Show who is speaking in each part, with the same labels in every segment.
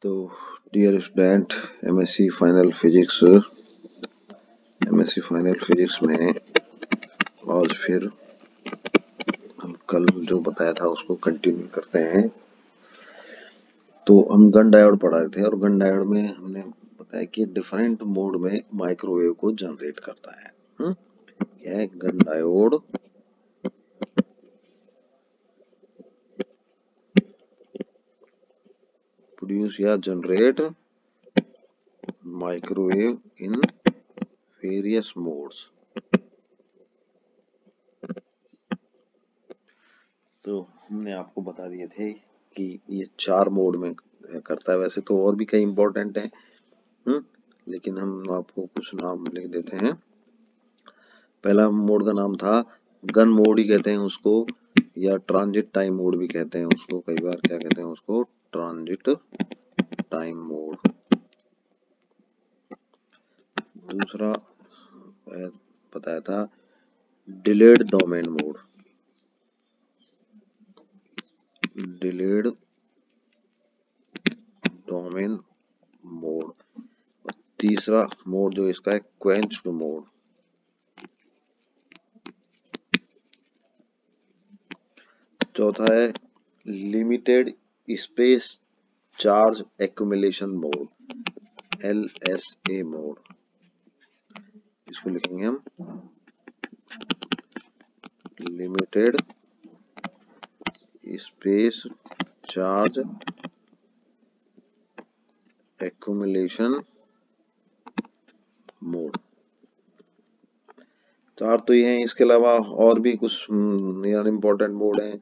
Speaker 1: तो dear student, MSc final physics में आज फिर हम कल जो बताया था उसको कंटिन्यू करते हैं। तो हम गन डायोड पढ़ा रहे थे और गन डायोड में हमने बताया कि डिफरेंट मोड में माइक्रोवेव को जनरेट करता है। यह गन डायोड प्रोड्यूस या generate microwave in various modes. तो हमने आपको बता दिए थे कि ये 4 मोड में करता है। वैसे तो और भी कई इंपॉर्टेंट हैं, लेकिन हम आपको कुछ नाम लिख देते हैं। पहला मोड का नाम था गन मोड ही कहते हैं उसको, या ट्रांजिट टाइम मोड भी कहते हैं उसको। कई बार क्या कहते हैं उसको, ट्रांजिट टाइम मोड। दूसरा बताया था delayed domain mode, delayed domain mode. तीसरा मोड जो इसका है क्वेंच्ड मोड। चौथा है limited space charge accumulation mode, LSA mode. इसको लिखेंगे हम limited space charge accumulation mode. 4 तो ये हैं, इसके अलावा और भी कुछ इम्पोर्टेंट मोड हैं,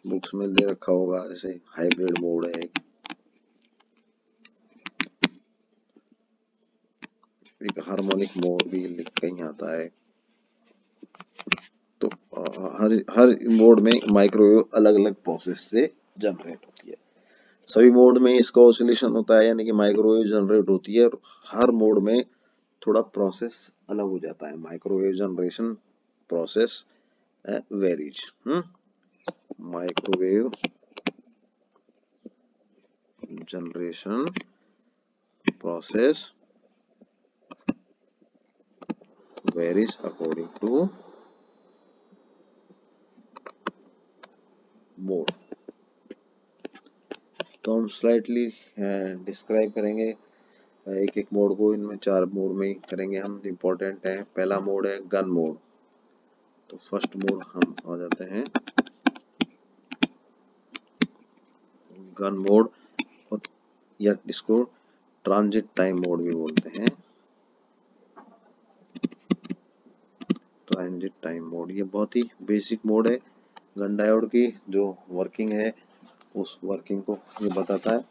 Speaker 1: बुक्स में दे रखा होगा। जैसे हाइब्रिड मोड है, एक हार्मोनिक मोड भी कहीं आता है। तो हर मोड में माइक्रोवेव अलग अलग प्रोसेस से जनरेट होती है। सभी मोड में इसका ऑसिलेशन होता है, यानी कि माइक्रोवेव जनरेट होती है। और हर मोड में थोड़ा प्रोसेस अलग हो जाता है। Microwave generation process varies. Microwave generation process varies according to mode. तो हम स्लाइटली डिस्क्राइब करेंगे एक एक मोड को। इनमें 4 मोड में ही करेंगे हम, इम्पोर्टेंट है। पहला मोड है गन मोड। तो फर्स्ट मोड हम आ जाते हैं गन मोड, या इसको ट्रांजिट टाइम मोड भी बोलते हैं। ट्रांजिट टाइम मोड ये बहुत ही बेसिक मोड है। गन डायोड की जो वर्किंग है उस वर्किंग को ये बताता है।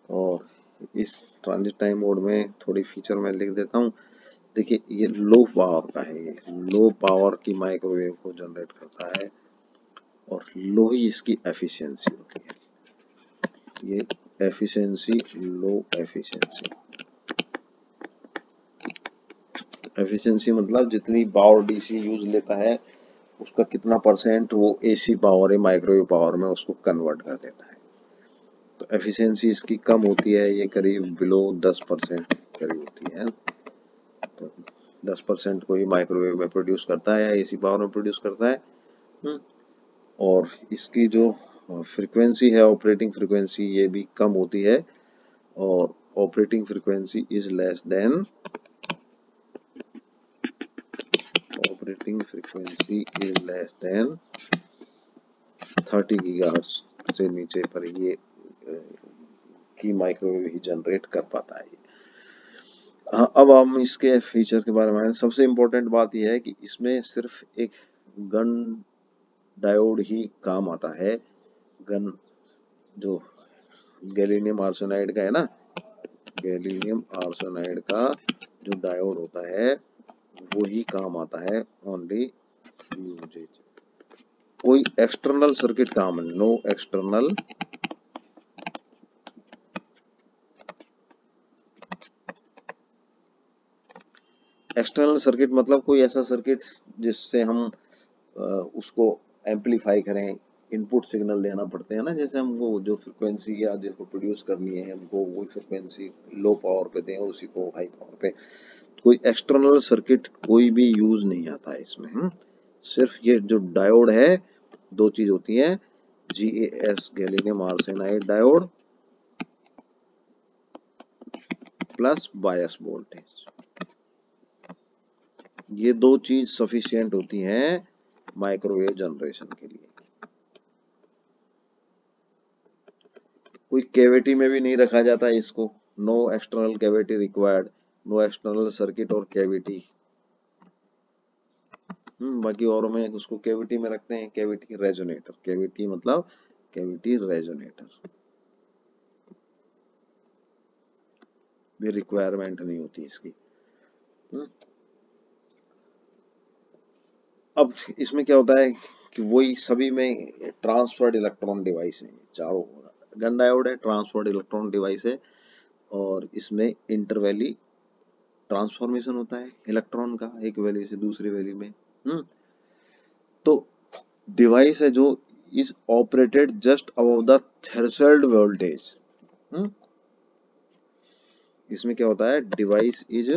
Speaker 1: और इस ट्रांजिट टाइम मोड में थोड़ी फीचर मैं लिख देता हूँ। देखिए, ये लो पावर का है, ये लो पावर की माइक्रोवेव को जनरेट करता है और लो ही इसकी एफिशिएंसी होती है। ये एफिशिएंसी, लो एफिशिएंसी। एफिशिएंसी मतलब जितनी पावर डीसी यूज लेता है उसका कितना परसेंट वो एसी पावर है, माइक्रोवेव पावर में उसको कन्वर्ट कर देता है। तो एफिशिएंसी इसकी कम होती है, ये करीब बिलो 10% करीब होती है। तो 10% को ही माइक्रोवेव में प्रोड्यूस करता है या एसी पावर में प्रोड्यूस करता है। और इसकी जो फ्रीक्वेंसी है, ऑपरेटिंग फ्रीक्वेंसी, ये भी कम होती है। और operating frequency is less then 30 gigahertz से नीचे पर ये की माइक्रोवेव ही जनरेट कर पाता है। हाँ, अब हम इसके फीचर के बारे में। सबसे इम्पोर्टेंट बात यह है कि इसमें सिर्फ एक गन डायोड ही काम आता है। गन जो गैलियम आर्सेनाइड का है ना, गैलियम आर्सेनाइड का जो डायोड होता है वो ही काम आता है, ओनली यूजेज। कोई एक्सटर्नल सर्किट काम, नो एक्सटर्नल एक्सटर्नल सर्किट मतलब कोई ऐसा सर्किट जिससे हम उसको एम्पलीफाई करें, इनपुट सिग्नल देना पड़ते हैं ना, जैसे हमको जो फ्रिक्वेंसी या जिसको प्रोड्यूस करनी है हमको वही फ्रिक्वेंसी लो पावर पे दें, उसी को हाई पावर पे। कोई एक्सटर्नल सर्किट कोई भी यूज नहीं आता है इसमें। सिर्फ ये जो डायोड है, दो चीज होती है, GaAs gallium arsenide diode plus bias voltage, ये दो चीज सफिशिएंट होती हैं माइक्रोवेव जनरेशन के लिए। कोई कैविटी में भी नहीं रखा जाता है इसको, no external cavity required, no external circuit और कैविटी। बाकी और में उसको कैविटी में रखते हैं, कैविटी रेजोनेटर, कैविटी मतलब कैविटी रेजोनेटर भी रिक्वायरमेंट नहीं होती इसकी। अब इसमें क्या होता है कि वही सभी में ट्रांसफर्ड इलेक्ट्रॉन डिवाइस है, चारों गन डायोड है, ट्रांसफर्ड इलेक्ट्रॉन डिवाइस है, और इसमें इंटरवैली ट्रांसफॉर्मेशन होता है इलेक्ट्रॉन का एक वैल्यू से दूसरी वैल्यू में। तो डिवाइस है जो is operated just above the threshold voltage. इसमें क्या होता है, डिवाइस इज,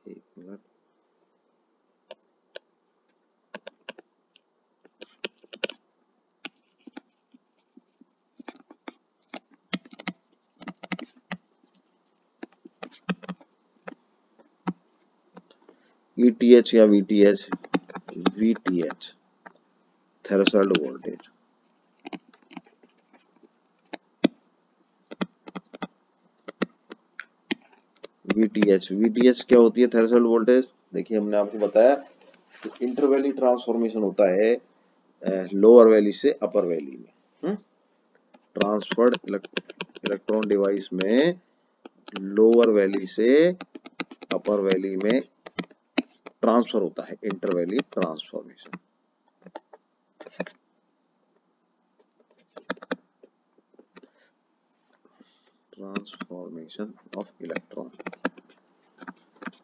Speaker 1: एक मिनट, ETH या VTH, VTH threshold voltage. VTH क्या होती है थ्रेशोल्ड वोल्टेज? देखिए हमने आपको बताया कि इंटरवैली ट्रांसफॉर्मेशन होता है लोअर वैली से अपर वैली में। ट्रांसफर्ड इलेक्ट्रॉन डिवाइस में लोअर वैली से अपर वैली में ट्रांसफर होता है, इंटरवैली ट्रांसफॉर्मेशन। Transformation of electron.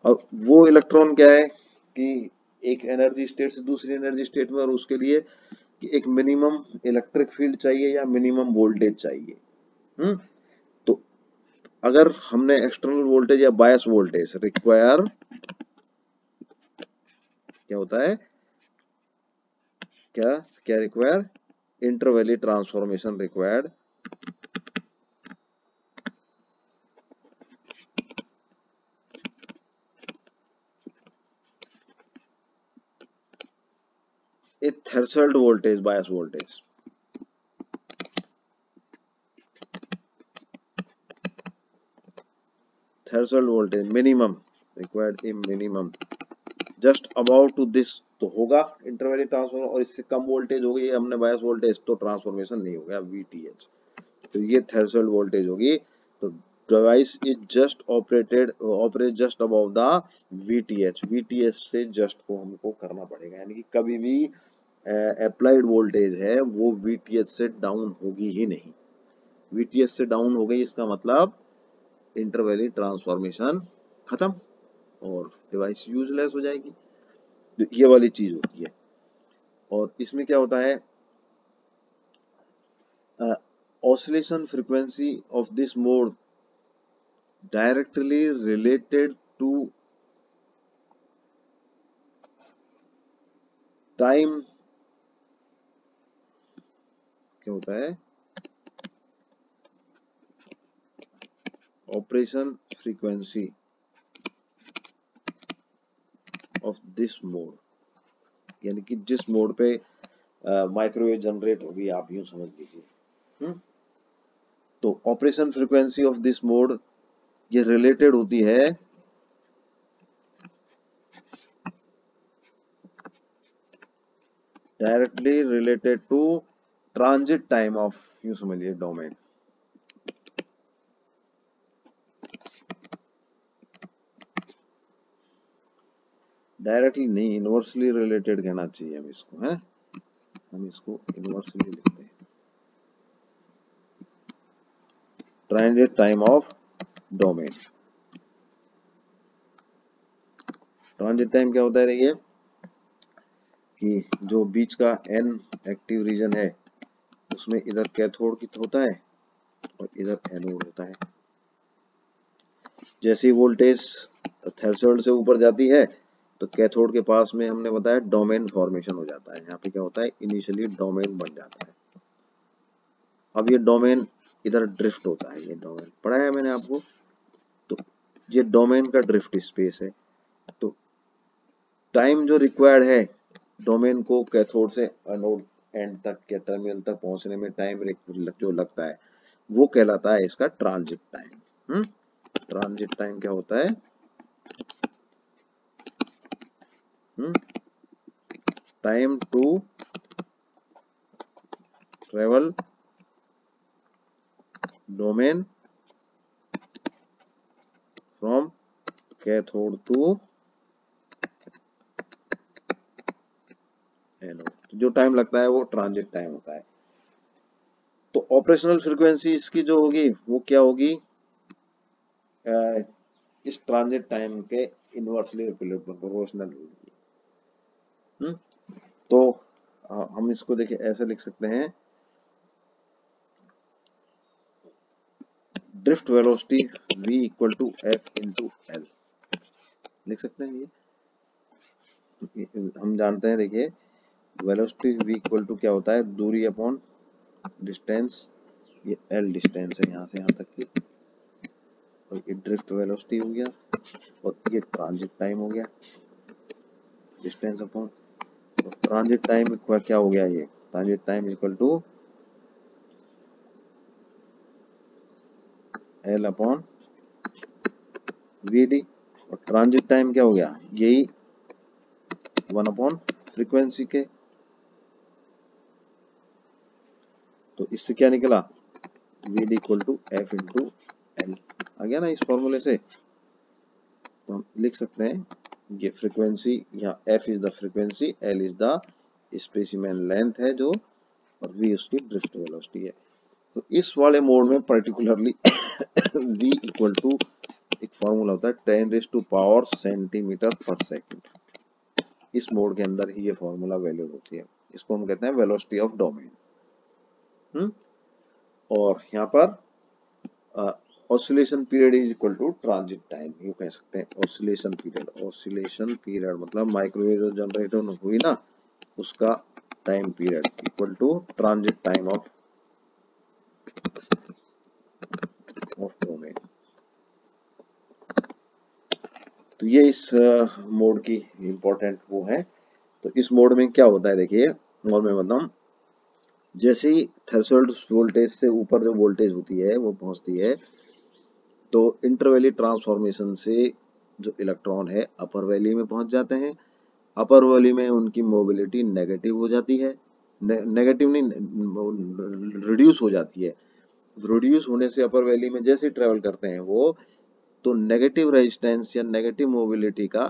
Speaker 1: अब वो इलेक्ट्रॉन क्या है कि एक एनर्जी स्टेट से दूसरी एनर्जी स्टेट में, और उसके लिए कि एक मिनिमम इलेक्ट्रिक फील्ड चाहिए या मिनिमम वोल्टेज चाहिए। तो अगर हमने एक्सटर्नल वोल्टेज या बायस वोल्टेज रिक्वायर, क्या होता है, क्या क्या require, intervalley transformation required. A threshold voltage, bias voltage, threshold voltage minimum required, a minimum just about to this तो होगा इंटरवैली ट्रांसफॉर्मर, और इससे कम वोल्टेज हो गई हमने बायस वोल्टेज तो ट्रांसफॉर्मेशन नहीं हो गया, VTH। तो ये थ्रेशोल्ड वोल्टेज होगी। तो device is just operate just above the VTH से जस्ट को हमको करना पड़ेगा, यानी कि कभी भी अप्लाइड वोल्टेज है वो VTH से डाउन होगी ही नहीं। VTH से डाउन हो गई इसका मतलब इंटरवैली ट्रांसफॉर्मेशन खत्म और डिवाइस यूजलेस हो जाएगी। ये वाली चीज होती है। और इसमें क्या होता है, oscillation frequency of this mode directly related to time, क्या होता है, operation frequency of this mode, यानी कि जिस मोड पे माइक्रोवेव जनरेट होगी, आप यूं समझ लीजिए। तो operation frequency of this mode ये रिलेटेड होती है directly related to transit time of, यूं समझिए, डोमेन। डायरेक्टली नहीं, इनवर्सली रिलेटेड कहना चाहिए हम इसको, है, हम इसको इनवर्सली लिखते हैं, transit time of domain. Transit time क्या होता है, देखिए कि जो बीच का N एक्टिव रीजन है उसमें इधर कैथोड की होता है और इधर एनोड होता है। जैसे ही वोल्टेज थ्रेशोल्ड से ऊपर जाती है तो कैथोड के पास में हमने बताया डोमेन फॉर्मेशन हो जाता है। यहाँ पे क्या होता है, इनिशियली डोमेन बन जाता है। अब ये डोमेन इधर ड्रिफ्ट होता है, ये डोमेन पढ़ाया मैंने आपको। तो ये डोमेन का ड्रिफ्ट स्पेस है। तो टाइम जो रिक्वायर्ड है डोमेन को कैथोड से एनोड एंड तक या टर्मिनल तक पहुंचने में टाइम जो लगता है वो कहलाता है इसका ट्रांजिट टाइम। ट्रांजिट टाइम क्या होता है? Time to travel domain from cathode to anode. जो टाइम लगता है वो ट्रांजिट टाइम होता है। तो ऑपरेशनल फ्रीक्वेंसी इसकी जो होगी वो क्या होगी? इस ट्रांजिट टाइम के इनवर्सली प्रोपोर्शनल होगी। तो हम इसको देखिए ऐसे लिख सकते हैं, drift velocity v equal to F into L लिख सकते हैं। ये हम जानते हैं, देखिए वेलोसिटी v इक्वल टू क्या होता है, दूरी अपॉन डिस्टेंस। ये l डिस्टेंस है यहाँ से यहाँ तक की, और ये ड्रिफ्ट वेलोसिटी हो गया, और ये ट्रांजिट टाइम हो गया, डिस्टेंस अपॉन। तो ट्रांजिट टाइम क्या हो गया, ये transit time equal to L upon v d. और ट्रांजिट टाइम क्या हो गया, यही 1 अपॉन फ्रीक्वेंसी के। तो इससे क्या निकला, V D equal to F into L आ गया ना इस फॉर्मूले से। तो हम लिख सकते हैं ये फ्रीक्वेंसी, यहाँ F is the frequency, L is the specimen length है जो, और वी उसकी ड्रिफ्ट वेलोसिटी है। तो इस वाले मोड में पर्टिकुलरली v इक्वल टू एक फॉर्मूला होता है 10⁻⁴ सेंटीमीटर पर सेकंड। इस मोड के अंदर ही ये फॉर्मूला वैलिड होती है। इसको हम कहते हैं वेलोसिटी ऑफ डोमेन। और यहाँ पर oscillation period is equal to transit time, यू कह सकते हैं। ऑसिलेशन पीरियड मतलब माइक्रोवेव जो जनरेटर हुई ना उसका time period equal to transit time of domain. तो ये इस मोड की इंपॉर्टेंट वो है। तो इस मोड में क्या होता है, देखिए मोड में मतलब जैसे ही थ्रेशोल्ड वोल्टेज से ऊपर जो वोल्टेज होती है वो पहुंचती है, तो इंटरवैली ट्रांसफॉर्मेशन से जो इलेक्ट्रॉन है अपर वैली में पहुंच जाते हैं। अपर वैली में उनकी मोबिलिटी नेगेटिव हो जाती है, नेगेटिव नहीं रिड्यूस हो जाती है। रिड्यूस होने से अपर वैली में जैसे ट्रेवल करते हैं वो, तो नेगेटिव रेजिस्टेंस या नेगेटिव मोबिलिटी का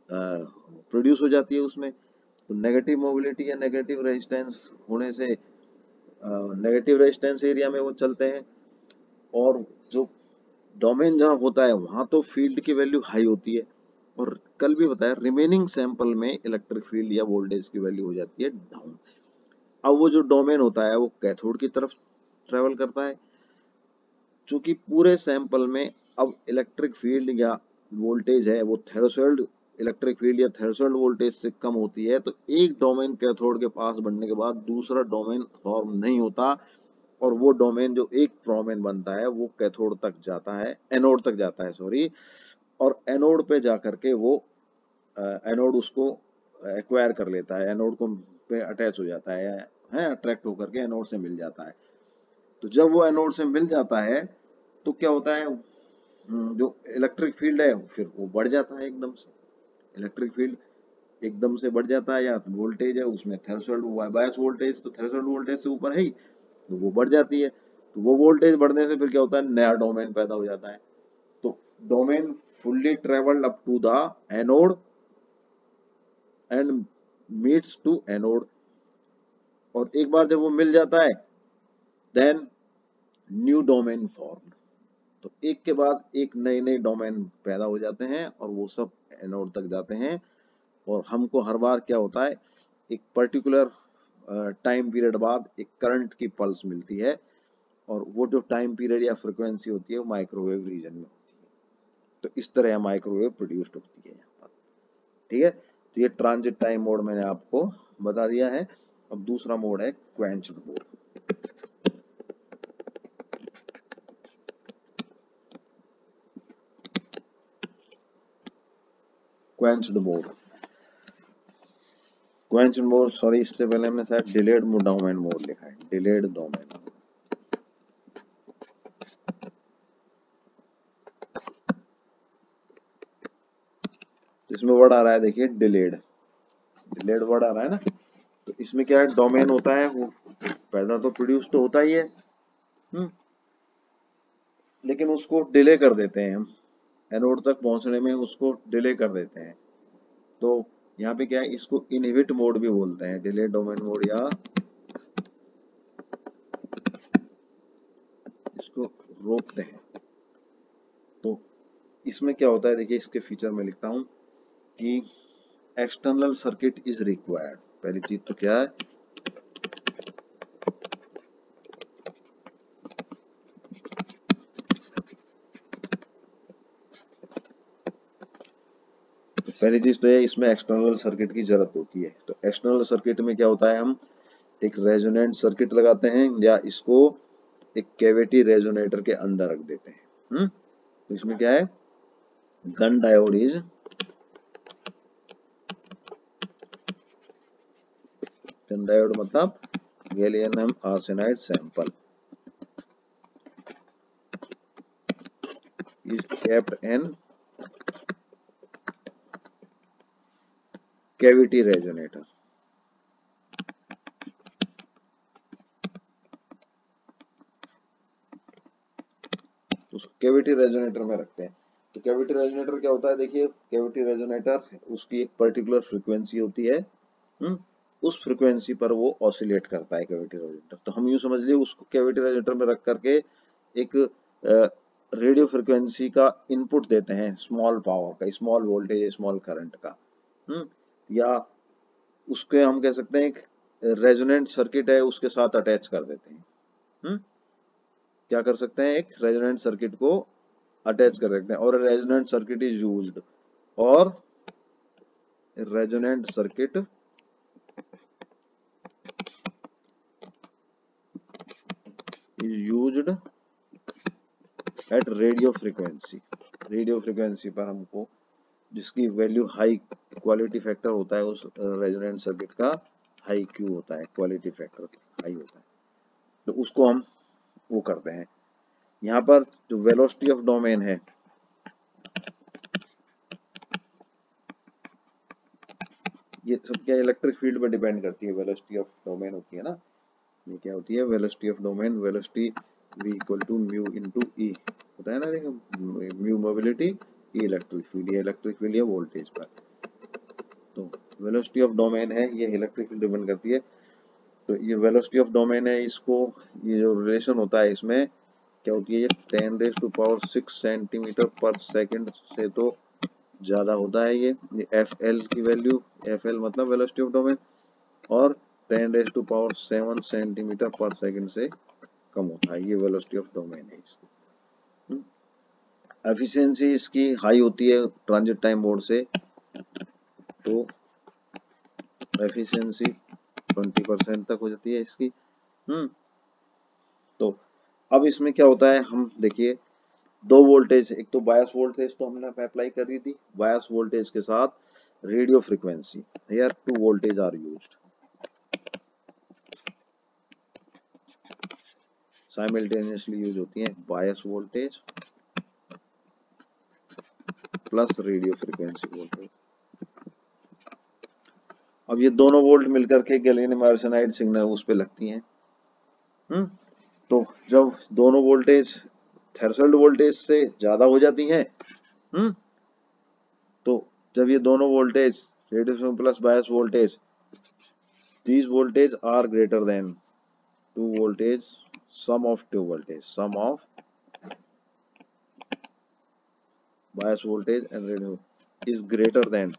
Speaker 1: प्रोड्यूस हो जाती है उसमें। तो नेगेटिव मोबिलिटी या नेगेटिव रेजिस्टेंस होने से नेगेटिव रेजिस्टेंस एरिया में वो चलते हैं, और जो डोमेन जहाँ होता है वहां तो फील्ड की वैल्यू हाई होती है, और कल भी बताया रिमेनिंग सैंपल में इलेक्ट्रिक फील्ड या वोल्टेज की वैल्यू हो जाती है डाउन। अब वो जो डोमेन होता है वो कैथोड की तरफ ट्रेवल करता है, चूंकि पूरे सैंपल में अब इलेक्ट्रिक फील्ड या वोल्टेज है वो थ्रेशोल्ड इलेक्ट्रिक फील्ड या थ्रेशोल्ड वोल्टेज से कम होती है, तो एक डोमेन कैथोड के पास बढ़ने के बाद दूसरा डोमेन फॉर्म नहीं होता, और वो डोमेन जो एक डोमेन बनता है वो कैथोड तक जाता है, एनोड तक जाता है सॉरी, और एनोड पे जाकर के वो एनोड उसको एक्वायर कर लेता है, एनोड को पे अटैच हो जाता है अट्रैक्ट होकर के एनोड से मिल जाता है। तो जब वो एनोड से मिल जाता है तो क्या होता है, जो इलेक्ट्रिक फील्ड है फिर वो बढ़ जाता है एकदम से। इलेक्ट्रिक फील्ड एकदम से बढ़ जाता है, या वोल्टेज है उसमें थ्रेशोल्ड बायस वोल्टेज, तो थ्रेशोल्ड वोल्टेज से ऊपर है ही, तो वो बढ़ जाती है। तो वो वोल्टेज बढ़ने से फिर क्या होता है, नया डोमेन पैदा हो जाता है। तो domain fully travelled up to the anode and meets to anode, और एक बार जब वो मिल जाता है देन न्यू डोमेन फॉर्म। तो एक के बाद एक नए नए डोमेन पैदा हो जाते हैं और वो सब एनोड तक जाते हैं। और हमको हर बार क्या होता है, एक पर्टिकुलर टाइम पीरियड बाद एक करंट की पल्स मिलती है, और वो जो टाइम पीरियड या फ्रिक्वेंसी होती है वो माइक्रोवेव रीजन में होती है। तो इस तरह माइक्रोवेव प्रोड्यूस्ड होती है यहाँ पर। ठीक है, तो ये ट्रांजिट टाइम मोड मैंने आपको बता दिया है। अब दूसरा मोड है quenched mode. Quenched mode, quenched mode, sorry इससे पहले हमने शायद डिलेड डोमेन मोड लिखा है, डिलेड डोमेन। तो इसमें वर्ड आ रहा है, देखिए डिलेड, डिलेड वर्ड आ रहा है ना। तो इसमें क्या है, डोमेन होता है वो पैदा तो प्रोड्यूस तो होता ही है, लेकिन उसको डिले कर देते हैं हम, एनोड तक पहुंचने में उसको डिले कर देते हैं। तो यहाँ पे क्या है, इसको इनहिबिट मोड भी बोलते हैं, डिले डोमेन मोड, या इसको रोकते हैं। तो इसमें क्या होता है, देखिए इसके फीचर में लिखता हूं कि एक्सटर्नल सर्किट इज रिक्वायर्ड। पहली चीज तो क्या है, पहली चीज तो ये इसमें एक्सटर्नल सर्किट की जरूरत होती है। तो एक्सटर्नल सर्किट में क्या होता है, हम एक रेजोनेंट सर्किट लगाते हैं, या इसको एक कैविटी रेजोनेटर के अंदर रख देते हैं। तो इसमें क्या है, Gunn diode is, Gunn diode मतलब gallium arsenide sample is kept in cavity resonator. उसको कैविटी रेजोनेटर में रखते हैं। तो कैविटी रेजोनेटर क्या होता है, देखिए कैविटी रेजोनेटर उसकी एक पर्टिकुलर फ्रीक्वेंसी होती है, उस फ्रीक्वेंसी पर वो ऑसिलेट करता है कैविटी रेजोनेटर। तो हम यूं समझ लिए उसको कैविटी रेजोनेटर में रख करके एक रेडियो फ्रीक्वेंसी का इनपुट देते हैं, स्मॉल पावर का, स्मॉल वोल्टेज, स्मॉल करंट का, या उसके हम कह सकते हैं एक रेजोनेंट सर्किट है उसके साथ अटैच कर देते हैं। क्या कर सकते हैं, एक रेजोनेंट सर्किट को अटैच कर सकते हैं, और रेजोनेंट सर्किट इज यूज्ड, और resonant circuit is used at radio frequency. Radio frequency पर हमको जिसकी वैल्यू हाई क्वालिटी फैक्टर होता है, उस रेजोनेंट सर्किट का हाई क्यू होता है, क्वालिटी फैक्टर हाई होता है, तो उसको हम वो करते हैं। यहाँ पर जो वेलोसिटी ऑफ डोमेन है, ये सब क्या इलेक्ट्रिक फील्ड पर डिपेंड करती है, वेलोसिटी ऑफ डोमेन होती है ना, ये क्या होती है, velocity of domain, velocity v equal to mu into E होता है ना, देखो mu mobility, E electric field, ये इलेक्ट्रिक फील्ड है वोल्टेज पर। तो वेलोसिटी ऑफ डोमेन है, ये इलेक्ट्रिक फील्ड डिपेंड करती है। तो ये वेलोसिटी ऑफ डोमेन है, इसको ये जो रिलेशन होता है इसमें क्या होती है, ये 10⁻⁶ सेंटीमीटर पर सेकंड से तो ज्यादा होता है ये एफ एल की वैल्यू, एफ एल मतलब वेलोसिटी ऑफ डोमेन, और 10⁻⁷ सेंटीमीटर पर सेकंड से कम होता है, ये वेलोसिटी ऑफ डोमेन है इसकी। एफिशिएंसी इसकी हाई होती है ट्रांजिट टाइम मोड से, तो एफिशिएंसी 20% तक हो जाती है इसकी। तो अब इसमें क्या होता है, हम देखिए दो वोल्टेज, एक तो बायस वोल्टेज तो हमने अप्लाई कर दी थी, बायस वोल्टेज के साथ radio frequency, here 2 voltage are used simultaneously, use होती है bias voltage plus radio frequency voltage. अब ये दोनों वोल्ट मिलकर के गैलियम आर्सेनाइड सिग्नल उस पे लगती हैं। तो जब दोनों वोल्टेज थ्रेशोल्ड वोल्टेज से ज्यादा हो जाती हैं, तो जब ये दोनों voltage radio plus bias voltage, these voltage are greater than two voltage, sum of two voltage, sum of bias voltage and radio is greater than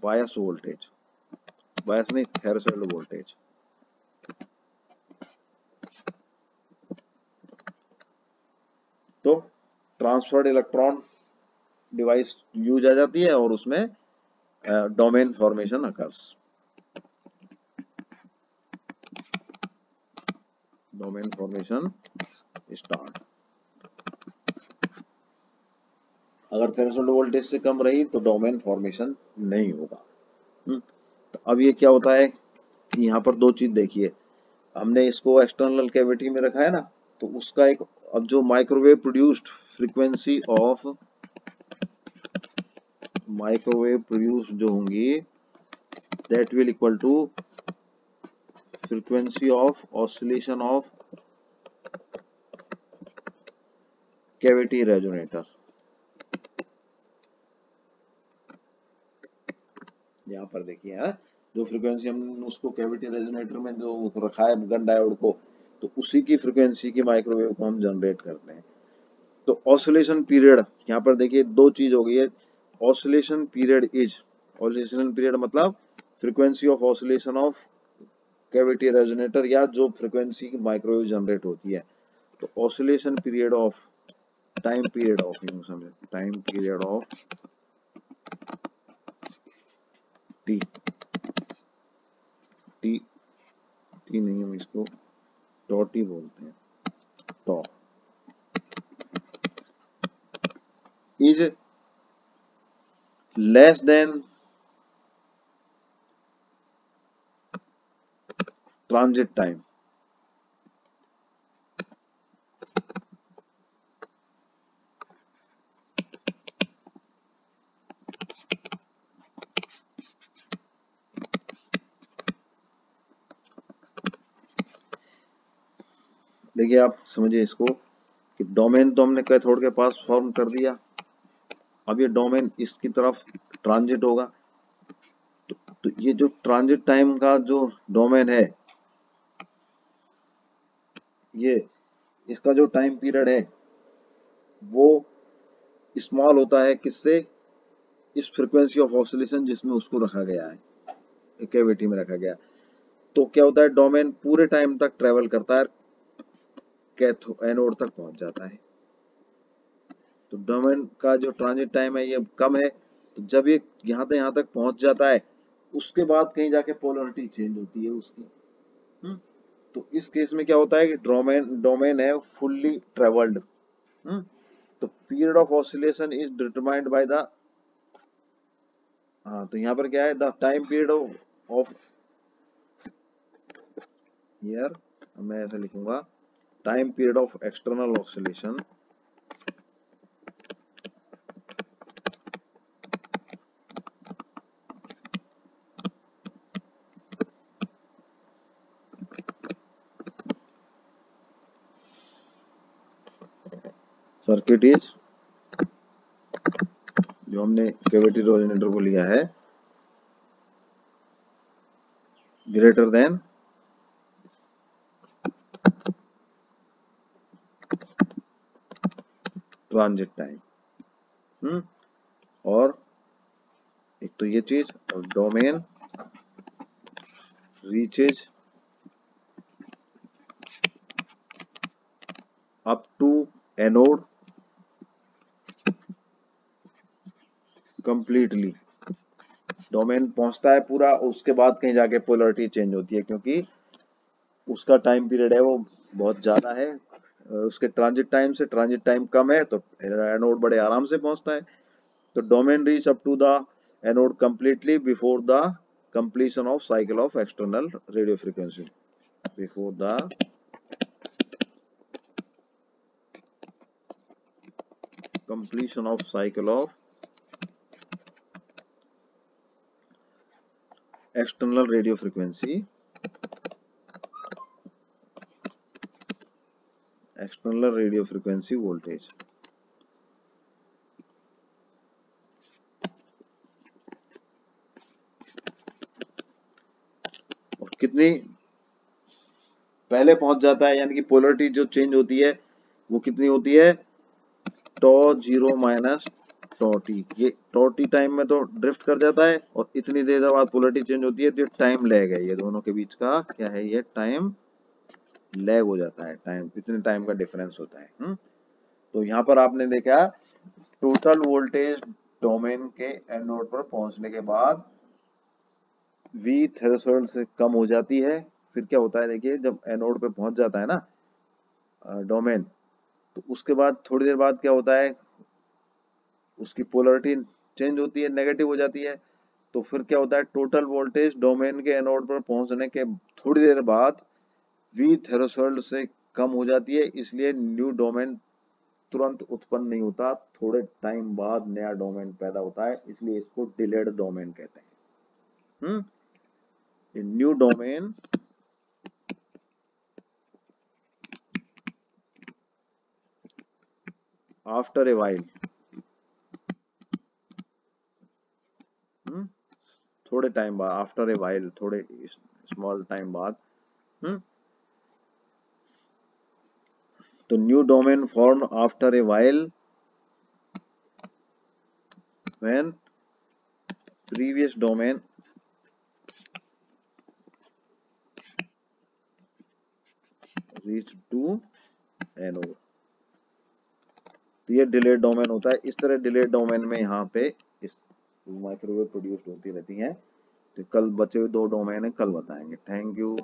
Speaker 1: bias voltage, bias नहीं, थ्रेशोल्ड वोल्टेज। तो ट्रांसफर्ड इलेक्ट्रॉन डिवाइस यूज आ जाती है और उसमें domain formation occurs, domain formation start. अगर threshold voltage से कम रही तो डोमेन फॉर्मेशन नहीं होगा। तो अब ये क्या होता है कि यहाँ पर दो चीज देखिए, हमने इसको एक्सटर्नल कैविटी में रखा है ना, तो उसका एक, अब जो microwave produced frequency of, microwave produced जो होंगी that will equal to frequency of oscillation of cavity resonator. यहाँ पर देखिए है जो फ्रीक्वेंसी हम उसको कैविटी रेजोनेटर में जो रखा है गन डायोड को, तो उसी की फ्रीक्वेंसी की माइक्रोवेव को हम जनरेट करते हैं। तो ऑसिलेशन पीरियड यहाँ पर देखिए दो चीज हो गई है। Oscillation period is, oscillation period मतलब frequency of oscillation of cavity resonator, या जो फ्रीक्वेंसी की माइक्रोवेव जनरेट होती है। तो oscillation period of, time period of, यूं समझे, time period of t, t t नहीं, हम इसको डॉट ही बोलते हैं, tau, is less than transit time. देखिए आप समझिए इसको कि डोमेन तो हमने कैथोड के पास फॉर्म कर दिया, अब ये डोमेन इसकी तरफ ट्रांजिट होगा। तो ये जो ट्रांजिट टाइम का जो डोमेन है, ये इसका जो टाइम पीरियड है वो स्मॉल होता है, किससे, इस फ्रीक्वेंसी ऑफ ऑसिलेशन जिसमें उसको रखा गया है, कैविटी में रखा गया। तो क्या होता है, डोमेन पूरे टाइम तक ट्रेवल करता है, एनोड तक पहुंच जाता है। तो डोमेन का जो ट्रांजिट टाइम है ये कम है, तो जब ये यहाँ तक पहुंच जाता है उसके बाद कहीं जाके पोलरिटी चेंज होती है उसकी। तो इस केस में क्या होता है कि डोमेन है फुल्ली ट्रेवल्ड। तो period of oscillation is determined by the, हाँ तो यहाँ पर क्या है, the time period of here, मैं ऐसा लिखूंगा, time period of external oscillation circuit is, जो हमने कैविटी रेजोनेटर को लिया है, ग्रेटर देन ट्रांजिट टाइम। और एक तो ये चीज, और domain reaches up to anode completely, domain पहुंचता है पूरा, उसके बाद कहीं जाके पोलरिटी चेंज होती है, क्योंकि उसका टाइम पीरियड है वो बहुत ज्यादा है, उसके ट्रांजिट टाइम कम है, तो एनोड बड़े आराम से पहुंचता है। तो domain reach up to the anode completely before the completion of cycle of external radio frequency, before the completion of cycle of external radio frequency, external radio frequency voltage। और कितनी पहले पहुंच जाता है, यानी कि पोलरिटी जो चेंज होती है वो कितनी होती है, टॉ जीरो माइनस टॉटी, ये टॉटी टाइम में तो ड्रिफ्ट कर जाता है और इतनी देर बाद पोलरिटी चेंज होती है, तो ये टाइम लैग है, ये दोनों के बीच का क्या है, ये टाइम लैग हो जाता है, टाइम, इतने टाइम का डिफरेंस होता है। तो यहाँ पर आपने देखा टोटल वोल्टेज डोमेन के एनोड पर पहुंचने के बाद वी थ्रेशोल्ड से कम हो जाती है। फिर क्या होता है, देखिए जब एनोड पे पहुंच जाता है ना डोमेन, तो उसके बाद थोड़ी देर बाद क्या होता है, उसकी पोलरिटी चेंज होती है, नेगेटिव हो जाती है। तो फिर क्या होता है, टोटल वोल्टेज डोमेन के एनोड पर पहुंचने के थोड़ी देर बाद वी थ्रेशोल्ड से कम हो जाती है, इसलिए न्यू डोमेन तुरंत उत्पन्न नहीं होता, थोड़े टाइम बाद नया डोमेन पैदा होता है, इसलिए इसको डिलेड डोमेन कहते हैं। New domain after a while, थोड़े टाइम बाद, आफ्टर ए वाइल, थोड़े स्मॉल टाइम बाद। तो new domain form after a while when previous domain reach to anode. तो ये डिलेड डोमेन होता है। इस तरह डिलेड डोमेन में यहाँ पे इस माइक्रोवेव प्रोड्यूस्ड होती रहती हैं। तो कल बचे हुए 2 डोमेन है, कल बताएंगे। Thank you.